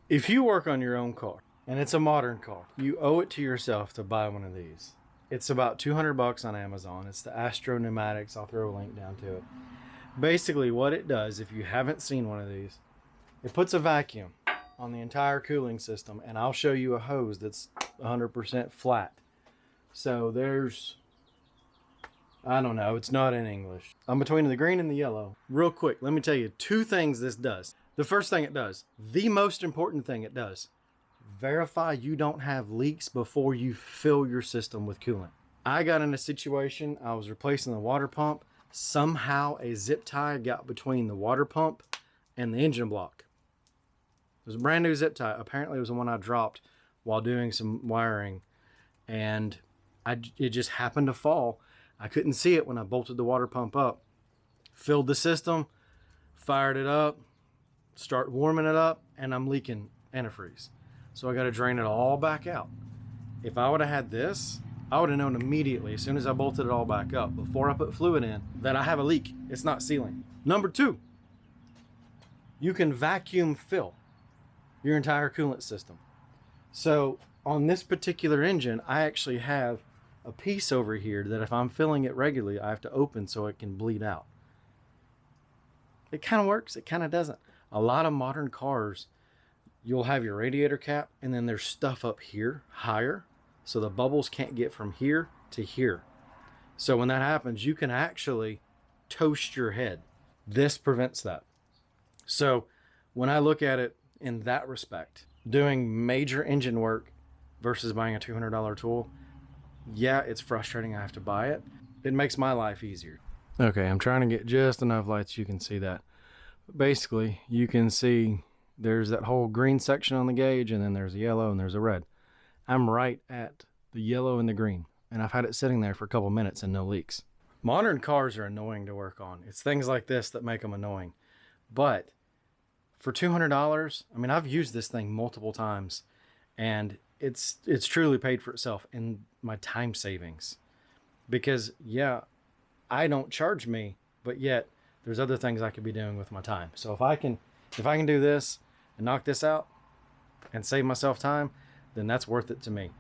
If you work on your own car and it's a modern car, you owe it to yourself to buy one of these. It's about 200 bucks on Amazon. It's the Astro Pneumatics. I'll throw a link down to it. Basically what it does, if you haven't seen one of these, it puts a vacuum on the entire cooling system, and I'll show you a hose that's 100% flat. So there's, I don't know, it's not in English. I'm between the green and the yellow. Real quick, let me tell you 2 things this does. The first thing it does, the most important thing it does, verify you don't have leaks before you fill your system with coolant. I got in a situation, I was replacing the water pump. Somehow a zip tie got between the water pump and the engine block. It was a brand new zip tie. Apparently it was the one I dropped while doing some wiring, and it just happened to fall. I couldn't see it when I bolted the water pump up. Filled the system, fired it up, start warming it up, and I'm leaking antifreeze. So I got to drain it all back out. If I would have had this, I would have known immediately as soon as I bolted it all back up before I put fluid in that I have a leak. It's not sealing. Number 2, you can vacuum fill your entire coolant system. So on this particular engine, I actually have a piece over here that if I'm filling it regularly, I have to open so it can bleed out. It kind of works, it kind of doesn't. A lot of modern cars, you'll have your radiator cap and then there's stuff up here higher, so the bubbles can't get from here to here. So when that happens, you can actually toast your head. This prevents that. So when I look at it in that respect, doing major engine work versus buying a $200 tool, yeah, it's frustrating I have to buy it. It makes my life easier. Okay, I'm trying to get just enough light so you can see that. Basically, you can see there's that whole green section on the gauge, and then there's a yellow and there's a red. I'm right at the yellow and the green, and I've had it sitting there for a couple minutes and no leaks. Modern cars are annoying to work on. It's things like this that make them annoying. But for $200, I mean, I've used this thing multiple times, and it's truly paid for itself in my time savings. Because yeah, I don't charge me, but yet there's other things I could be doing with my time. So if I can do this and knock this out and save myself time, then that's worth it to me.